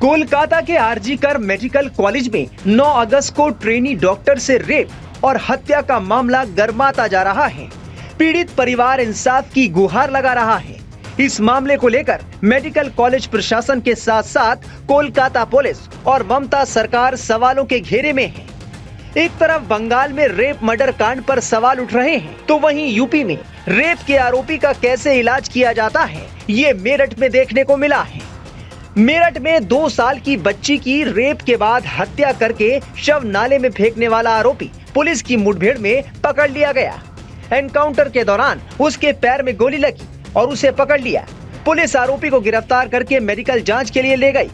कोलकाता के RG medical college में 9 अगस्त को ट्रेनी डॉक्टर से रेप और हत्या का मामला गर्माता जा रहा है। पीड़ित परिवार इंसाफ की गुहार लगा रहा है। इस मामले को लेकर मेडिकल कॉलेज प्रशासन के साथ साथ कोलकाता पुलिस और ममता सरकार सवालों के घेरे में है। एक तरफ बंगाल में रेप मर्डर कांड पर सवाल उठ रहे हैं, तो वहीं यूपी में रेप के आरोपी का कैसे इलाज किया जाता है, ये मेरठ में देखने को मिला है। मेरठ में 2 साल की बच्ची की रेप के बाद हत्या करके शव नाले में फेंकने वाला आरोपी पुलिस की मुठभेड़ में पकड़ लिया गया। एनकाउंटर के दौरान उसके पैर में गोली लगी और उसे पकड़ लिया। पुलिस आरोपी को गिरफ्तार करके मेडिकल जांच के लिए ले गई।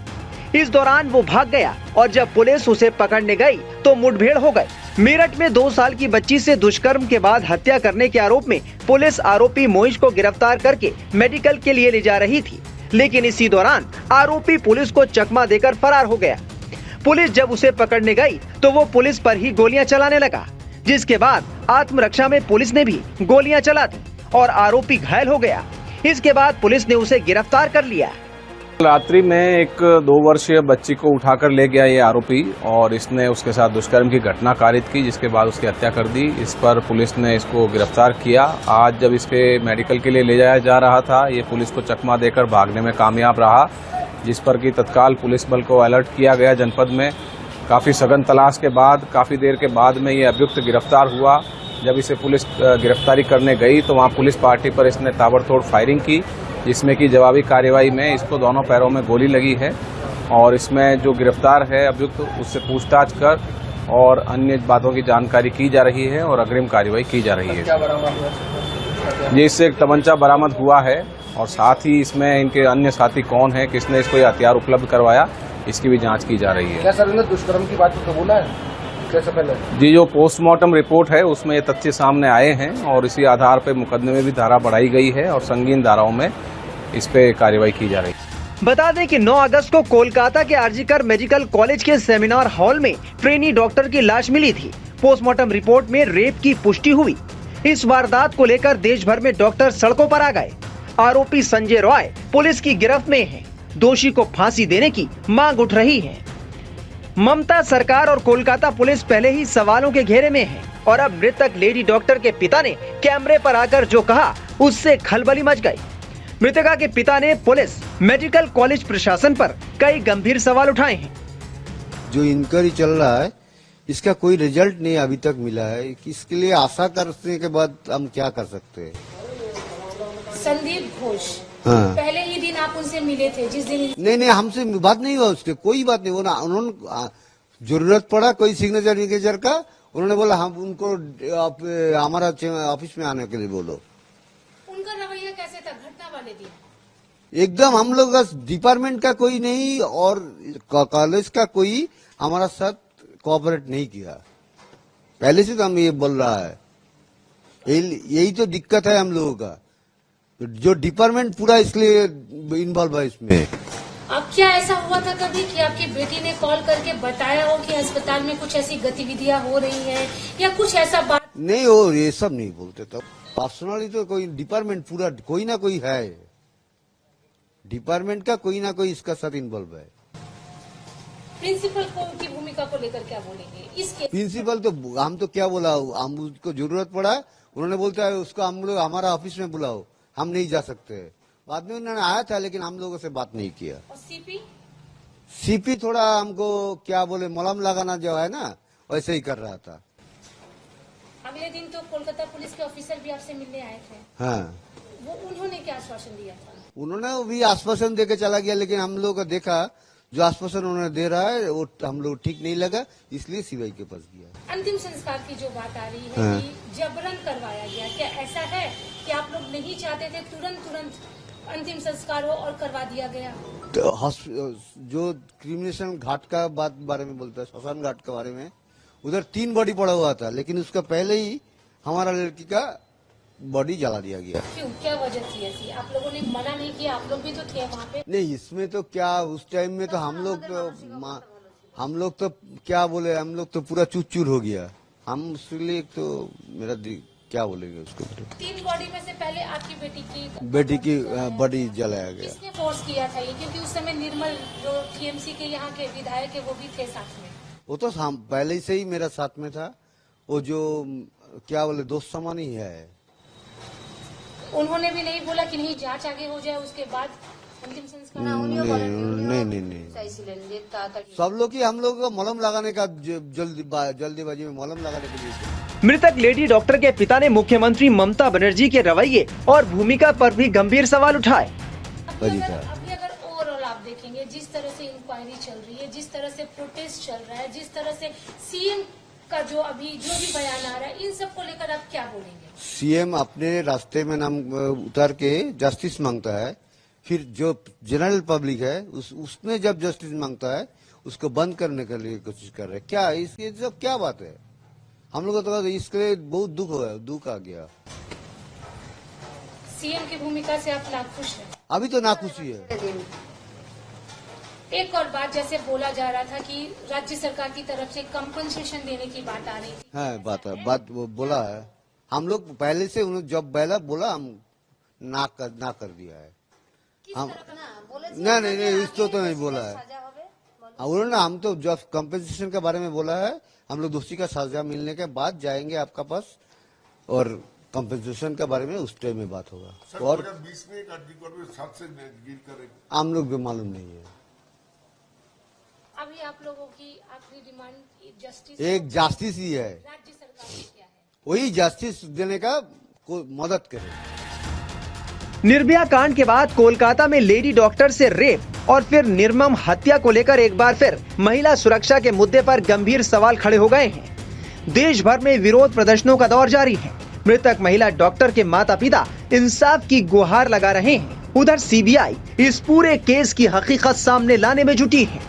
इस दौरान वो भाग गया और जब पुलिस उसे पकड़ने गई तो मुठभेड़ हो गई। मेरठ में 2 साल की बच्ची से दुष्कर्म के बाद हत्या करने के आरोप में पुलिस आरोपी मोहिश को गिरफ्तार करके मेडिकल के लिए ले जा रही थी, लेकिन इसी दौरान आरोपी पुलिस को चकमा देकर फरार हो गया। पुलिस जब उसे पकड़ने गई तो वो पुलिस पर ही गोलियां चलाने लगा, जिसके बाद आत्मरक्षा में पुलिस ने भी गोलियां चला दी और आरोपी घायल हो गया। इसके बाद पुलिस ने उसे गिरफ्तार कर लिया। रात्रि में एक 2 वर्षीय बच्ची को उठाकर ले गया ये आरोपी और इसने उसके साथ दुष्कर्म की घटना कारित की, जिसके बाद उसकी हत्या कर दी। इस पर पुलिस ने इसको गिरफ्तार किया। आज जब इसके मेडिकल के लिए ले जाया जा रहा था, ये पुलिस को चकमा देकर भागने में कामयाब रहा, जिस पर कि तत्काल पुलिस बल को अलर्ट किया गया। जनपद में काफ़ी सघन तलाश के बाद काफ़ी देर के बाद में ये अभियुक्त गिरफ्तार हुआ। जब इसे पुलिस गिरफ्तारी करने गई तो वहाँ पुलिस पार्टी पर इसने ताबड़तोड़ फायरिंग की, जिसमें कि जवाबी कार्रवाई में इसको दोनों पैरों में गोली लगी है और इसमें जो गिरफ्तार है अभियुक्त उससे पूछताछ कर और अन्य बातों की जानकारी की जा रही है और अग्रिम कार्रवाई की जा रही है। ये इससे एक तमंचा बरामद हुआ है और साथ ही इसमें इनके अन्य साथी कौन है, किसने इसको ये हथियार उपलब्ध करवाया, इसकी भी जांच की जा रही है। क्या सर ने दुष्कर्म की बात कबूला है? कैसे पहले जी, जो पोस्टमार्टम रिपोर्ट है उसमें ये तथ्य सामने आए हैं और इसी आधार पर मुकदमे में भी धारा बढ़ाई गई है और संगीन धाराओं में इस पे कार्रवाई की जा रही है। बता दें कि 9 अगस्त को कोलकाता के आरजी मेडिकल कॉलेज के सेमिनार हॉल में ट्रेनी डॉक्टर की लाश मिली थी। पोस्टमार्टम रिपोर्ट में रेप की पुष्टि हुई। इस वारदात को लेकर देश भर में डॉक्टर सड़कों पर आ गए। आरोपी संजय रॉय पुलिस की गिरफ्त में है। दोषी को फांसी देने की मांग उठ रही है। ममता सरकार और कोलकाता पुलिस पहले ही सवालों के घेरे में है और अब मृतक लेडी डॉक्टर के पिता ने कैमरे पर आकर जो कहा उससे खलबली मच गई। मृतका के पिता ने पुलिस, मेडिकल कॉलेज प्रशासन पर कई गंभीर सवाल उठाए हैं। जो इंक्वायरी चल रहा है इसका कोई रिजल्ट नहीं अभी तक मिला है। इसके लिए आशा करने के बाद हम क्या कर सकते हैं? संदीप घोष, हाँ। पहले ही दिन आप उनसे मिले थे जिस दिन? नहीं, हमसे बात नहीं हुआ, उसके कोई बात नहीं। वो ना उन्होंने जरूरत पड़ा कोई सिग्नेचर विग्नेचर का, उन्होंने बोला हम उनको हमारा ऑफिस में आने के लिए बोलो। उनका रवैया कैसे था घटना वाले दिन? एकदम हम लोग का डिपार्टमेंट का कोई नहीं और कॉलेज का कोई हमारा साथ कोऑपरेट नहीं किया। पहले से तो हम ये बोल रहा है, यही तो दिक्कत है हम लोगों का, जो डिपार्टमेंट पूरा इसलिए इन्वॉल्व है इसमें। अब क्या ऐसा हुआ था कभी कि आपकी बेटी ने कॉल करके बताया हो कि अस्पताल में कुछ ऐसी गतिविधियां हो रही हैं या कुछ ऐसा बात? नहीं, वो ये सब नहीं बोलते। तो पर्सनली तो कोई डिपार्टमेंट पूरा कोई ना कोई है, डिपार्टमेंट का कोई ना कोई इसका साथ इन्वॉल्व है। प्रिंसिपल की भूमिका को लेकर क्या बोलेंगे इसके? प्रिंसिपल तो हम तो क्या बोला, हम उसको जरूरत पड़ा उन्होंने बोलता है उसको हम लोग हमारा ऑफिस में बुलाओ, हम नहीं जा सकते। बाद में उन्होंने आया था लेकिन हम लोगों से बात नहीं किया। और सीपी थोड़ा हमको क्या बोले मलहम लगाना जो है ना वैसे ही कर रहा था। अगले दिन तो कोलकाता पुलिस के ऑफिसर भी आपसे मिलने आए थे। हाँ, वो उन्होंने क्या आश्वासन दिया था? उन्होंने भी आश्वासन देके चला गया, लेकिन हम लोग को देखा जो आश्वासन उन्होंने दे रहा है वो हम लोग ठीक नहीं लगा, इसलिए सीबीआई के पास गया। अंतिम संस्कार की जो बात आ रही है हाँ। कि जबरन करवाया गया, क्या ऐसा है कि आप लोग नहीं चाहते थे तुरंत अंतिम संस्कार हो और करवा दिया गया? तो जो क्रिमिनेशन घाट का बारे में बोलता है, श्मशान घाट के बारे में, उधर 3 बॉडी पड़ा हुआ था, लेकिन उसका पहले ही हमारा लड़की का बॉडी जला दिया गया। क्यों, क्या वजह थी ऐसी? आप लोगों ने मना नहीं किया? आप लोग भी तो थे वहाँ पे। नहीं, इसमें तो क्या उस टाइम में तो हम लोग तो क्या बोले, हम लोग तो पूरा चूर चूर हो गया। हम उसके लिए तो मेरा क्या बोलेंगे उसको? 3 बॉडी में से पहले आपकी बेटी की बॉडी जलाया गया। किसने फोर्स किया था ये? क्योंकि उस समय निर्मल जो टीएमसी के यहाँ के विधायक है वो भी थे साथ में। वो तो हम पहले से ही मेरा साथ में था। वो जो क्या बोले दोस्त समान ही है। उन्होंने भी नहीं बोला कि नहीं जांच आगे हो जाए उसके बाद अंतिम संस्कार? नहीं। सब लोग ही हम लोग को मलहम लगाने का जल्दीबाजी में मलहम लगाने के लिए। मृतक लेडी डॉक्टर के पिता ने मुख्यमंत्री ममता बनर्जी के रवैये और भूमिका पर भी गंभीर सवाल उठाए। अभी अगर ओवरऑल आप देखेंगे, जिस तरह से इंक्वायरी चल रही है, जिस तरह से प्रोटेस्ट चल रहा है, जिस तरह से सीएम का जो भी बयान आ रहा है, इन सब को लेकर आप क्या बोलेंगे? सीएम अपने रास्ते में नाम उतार के जस्टिस मांगता है, फिर जो जनरल पब्लिक है उसने जब जस्टिस मांगता है उसको बंद करने के लिए कोशिश कर रहे हैं। क्या इसकी सब क्या बात है? हम लोग तो इसके लिए बहुत दुख आ गया। सीएम की भूमिका से आप नाखुश हैं? अभी तो नाखुशी है। एक और बात, जैसे बोला जा रहा था कि राज्य सरकार की तरफ से कंपनसेशन देने की बात आ रही थी। हाँ, बात बोला है। हम लोग पहले से उन्होंने जब पहला बोला हम ना कर दिया है। हम नहीं इसको तो नहीं बोला है उन्होंने। हम तो जब कंपनसेशन के बारे में बोला है, हम लोग दोषी का सजा मिलने के बाद जाएंगे आपका पास और कंपनसेशन के बारे में उस टाइम में बात होगा। और 2020 में एक आर्टिकल 7 से गिर कर हम लोग को मालूम नहीं है। अभी आप लोगों की आखिरी डिमांड जस्टिस, एक जस्टिस ही है। राज्य सरकार की क्या है? वही जस्टिस देने का मदद करे। निर्भया कांड के बाद कोलकाता में लेडी डॉक्टर से रेप और फिर निर्मम हत्या को लेकर एक बार फिर महिला सुरक्षा के मुद्दे पर गंभीर सवाल खड़े हो गए हैं। देश भर में विरोध प्रदर्शनों का दौर जारी है। मृतक महिला डॉक्टर के माता पिता इंसाफ की गुहार लगा रहे हैं। उधर सीबीआई इस पूरे केस की हकीकत सामने लाने में जुटी है।